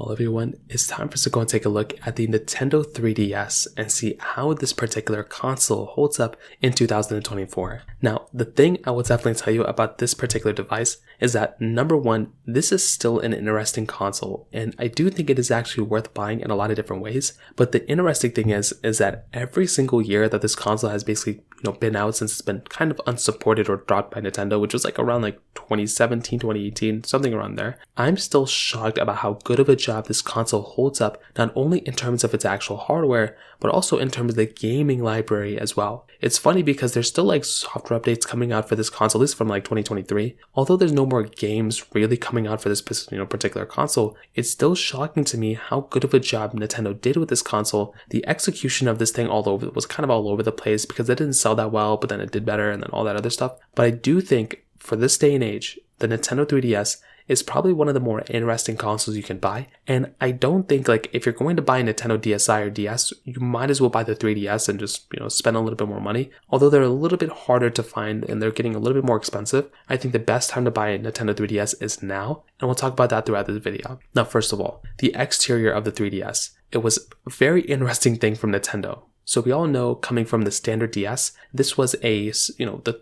Well, everyone, it's time for us to go and take a look at the Nintendo 3DS and see how this particular console holds up in 2024. Now, the thing I will definitely tell you about this particular device is that, number one, this is still an interesting console, and I do think it is actually worth buying in a lot of different ways. But the interesting thing is that every single year that this console has basically been out, since it's been kind of unsupported or dropped by Nintendo, which was around 2017, 2018, something around there, I'm still shocked about how good of a job this console holds up, not only in terms of its actual hardware, but also in terms of the gaming library as well. It's funny because there's still software updates coming out for this console, at least from 2023. Although there's no more games really coming out for this particular console, it's still shocking to me how good of a job Nintendo did with this console. The execution of this thing was kind of all over the place because it didn't sell that well, but then it did better and then all that other stuff. But I do think for this day and age, the Nintendo 3DS is probably one of the more interesting consoles you can buy. And I don't think if you're going to buy a Nintendo DSi or DS, you might as well buy the 3DS and just, spend a little bit more money. Although they're a little bit harder to find and they're getting a little bit more expensive, I think the best time to buy a Nintendo 3DS is now. And we'll talk about that throughout this video. Now, first of all, the exterior of the 3DS. It was a very interesting thing from Nintendo. So we all know, coming from the standard DS, this was the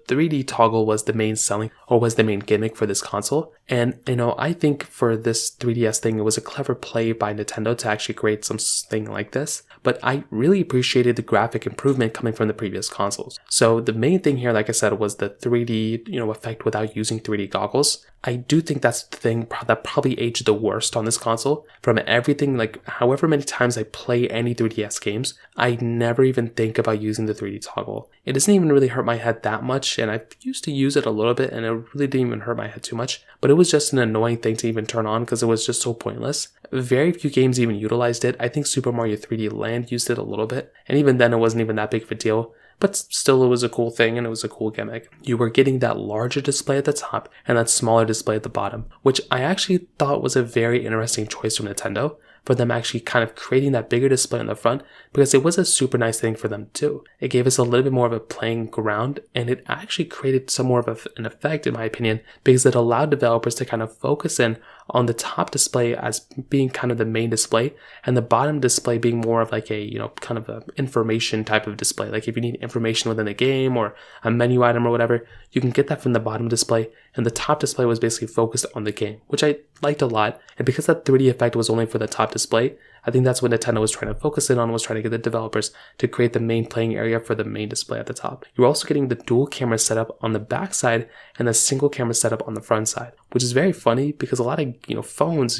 3D toggle was the main selling, or was the main gimmick for this console. And, I think for this 3DS thing, it was a clever play by Nintendo to actually create something like this. But I really appreciated the graphic improvement coming from the previous consoles. So the main thing here, like I said, was the 3D, effect without using 3D goggles. I do think that's the thing that probably aged the worst on this console. From everything, however many times I play any 3DS games, I never even think about using the 3D toggle. It doesn't even really hurt my head that much, and I used to use it a little bit, and it really didn't even hurt my head too much. But it was just an annoying thing to even turn on because it was just so pointless. Very few games even utilized it. I think Super Mario 3D Land used it a little bit, and even then it wasn't even that big of a deal. But still, it was a cool thing and it was a cool gimmick. You were getting that larger display at the top and that smaller display at the bottom, which I actually thought was a very interesting choice from Nintendo, for them actually kind of creating that bigger display in the front, because it was a super nice thing for them too. It gave us a little bit more of a playing ground, and it actually created some more of an effect, in my opinion, because it allowed developers to kind of focus in on the top display as being kind of the main display, and the bottom display being more of a kind of a information type of display. If you need information within a game or a menu item or whatever, you can get that from the bottom display, and the top display was basically focused on the game, which I liked a lot. And because that 3D effect was only for the top display, I think that's what Nintendo was trying to focus in on, was trying to get the developers to create the main playing area for the main display at the top. You're also getting the dual camera setup on the back side and the single camera setup on the front side, which is very funny because a lot of phones,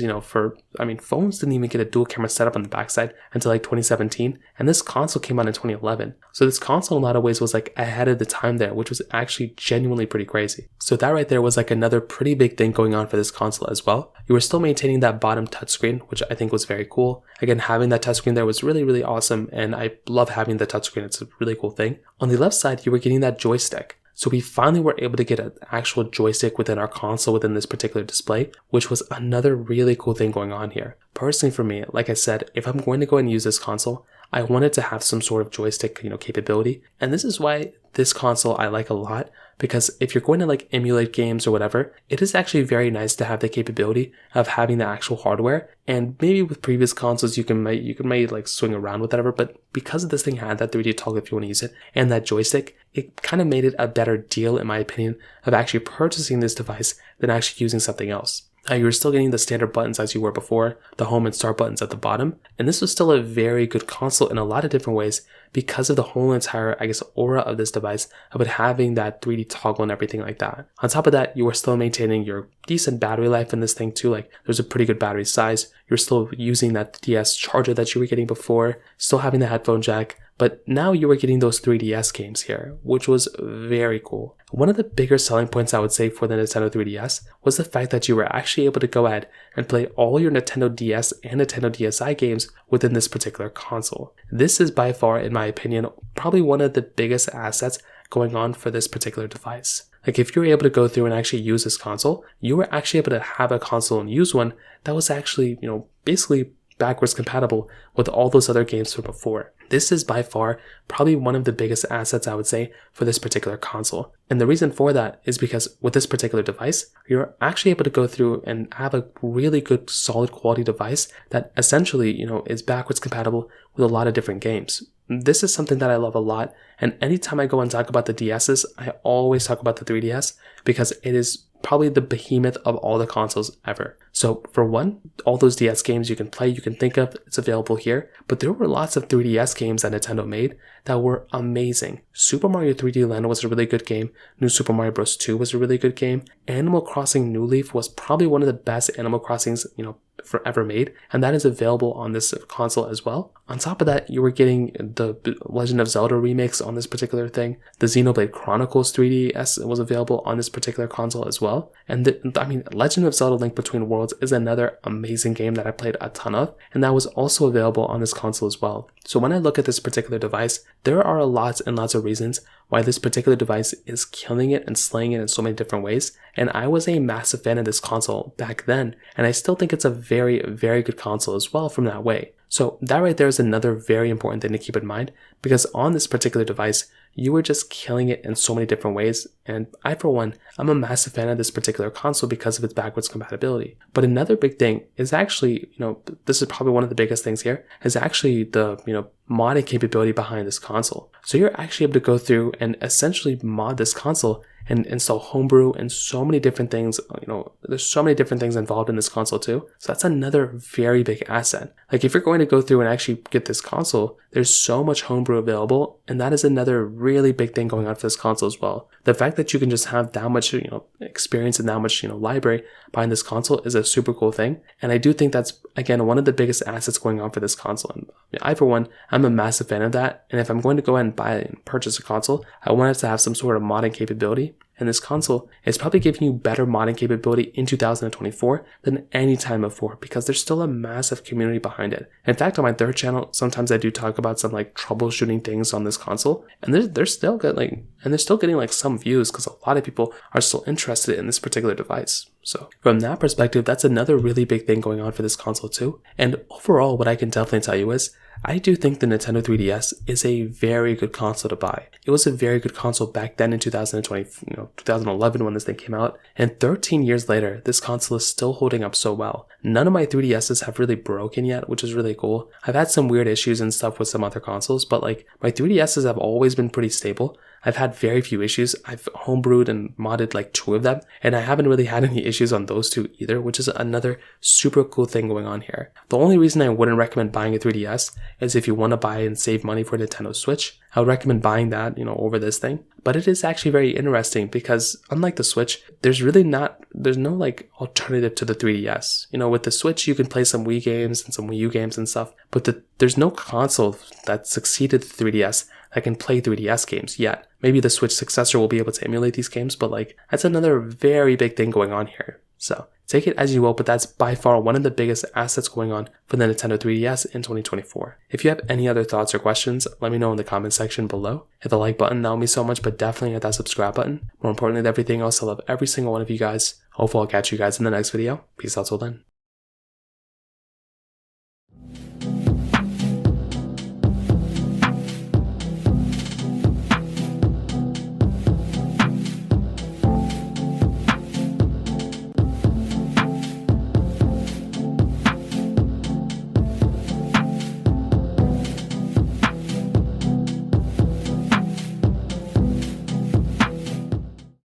phones didn't even get a dual camera setup on the back side until 2017, and this console came out in 2011. So this console in a lot of ways was ahead of the time there, which was actually genuinely pretty crazy. So that right there was another pretty big thing going on for this console as well. You were still maintaining that bottom touchscreen, which I think was very cool. Again, having that touchscreen there was really, really awesome, and I love having the touchscreen. It's a really cool thing. On the left side, you were getting that joystick. So we finally were able to get an actual joystick within our console within this particular display, which was another really cool thing going on here. Personally for me, like I said, if I'm going to go and use this console, I wanted to have some sort of joystick, capability. And this is why this console I like a lot, because if you're going to emulate games or whatever, it is actually very nice to have the capability of having the actual hardware. And maybe with previous consoles, you can swing around with whatever, but because this thing had that 3D toggle if you want to use it, and that joystick, it kind of made it a better deal, in my opinion, of actually purchasing this device than actually using something else. Now, you were still getting the standard buttons as you were before, the home and start buttons at the bottom, and this was still a very good console in a lot of different ways because of the whole entire, aura of this device, of it having that 3D toggle and everything like that. On top of that, you were still maintaining your decent battery life in this thing too. There's a pretty good battery size. You're still using that DS charger that you were getting before, still having the headphone jack, but now you were getting those 3DS games here, which was very cool. One of the bigger selling points I would say for the Nintendo 3DS was the fact that you were actually able to go ahead and play all your Nintendo DS and Nintendo DSi games within this particular console. This is by far, in my opinion, probably one of the biggest assets going on for this particular device. If you were able to go through and actually use this console, you were actually able to have a console and use one that was actually, basically backwards compatible with all those other games from before. This is by far probably one of the biggest assets, I would say, for this particular console. And the reason for that is because with this particular device, you're actually able to go through and have a really good, solid quality device that essentially, is backwards compatible with a lot of different games. This is something that I love a lot. And anytime I go and talk about the DSs, I always talk about the 3DS because it is probably the behemoth of all the consoles ever. So for one, all those DS games you can play, you can think of, it's available here. But there were lots of 3DS games that Nintendo made that were amazing. Super Mario 3D Land was a really good game. New Super Mario Bros. 2 was a really good game. Animal Crossing New Leaf was probably one of the best Animal Crossings, forever made, and that is available on this console as well. On top of that, you were getting the Legend of Zelda remakes on this particular thing. The Xenoblade Chronicles 3DS was available on this particular console as well. And Legend of Zelda Link Between Worlds is another amazing game that I played a ton of, and that was also available on this console as well. So when I look at this particular device, there are lots and lots of reasons why this particular device is killing it and slaying it in so many different ways. And I was a massive fan of this console back then, and I still think it's a very, very good console as well from that way. So that right there is another very important thing to keep in mind, because on this particular device, you were just killing it in so many different ways. And I, for one, I'm a massive fan of this particular console because of its backwards compatibility. But another big thing is actually, this is probably one of the biggest things here, is actually the, modding capability behind this console. So you're actually able to go through and essentially mod this console and install homebrew and so many different things. There's so many different things involved in this console too. So that's another very big asset. Like if you're going to go through and actually get this console, there's so much homebrew available. And that is another really big thing going on for this console as well. The fact that you can just have that much, experience and that much, library behind this console is a super cool thing. And I do think that's, again, one of the biggest assets going on for this console. And I, for one, I'm a massive fan of that. And if I'm going to go ahead and buy and purchase a console, I want it to have some sort of modding capability. And this console is probably giving you better modding capability in 2024 than any time before, because there's still a massive community behind it. In fact, on my third channel, sometimes I do talk about some troubleshooting things on this console, and they're still getting some views because a lot of people are still interested in this particular device. So from that perspective, that's another really big thing going on for this console too. And overall, what I can definitely tell you is I do think the Nintendo 3DS is a very good console to buy. It was a very good console back then in 2011 when this thing came out. And 13 years later, this console is still holding up so well. None of my 3DSs have really broken yet, which is really cool. I've had some weird issues and stuff with some other consoles, but my 3DSs have always been pretty stable. I've had very few issues. I've homebrewed and modded 2 of them, and I haven't really had any issues on those 2 either, which is another super cool thing going on here. The only reason I wouldn't recommend buying a 3DS is if you want to buy and save money for a Nintendo Switch. I would recommend buying that, over this thing. But it is actually very interesting because unlike the Switch, there's no alternative to the 3DS. With the Switch, you can play some Wii games and some Wii U games and stuff, but there's no console that succeeded the 3DS that can play 3DS games yet. Maybe the Switch successor will be able to emulate these games, but that's another very big thing going on here. So take it as you will, but that's by far one of the biggest assets going on for the Nintendo 3DS in 2024. If you have any other thoughts or questions, let me know in the comment section below. Hit the like button, that would mean so much, but definitely hit that subscribe button. More importantly than everything else, I love every single one of you guys. Hopefully I'll catch you guys in the next video. Peace out till then.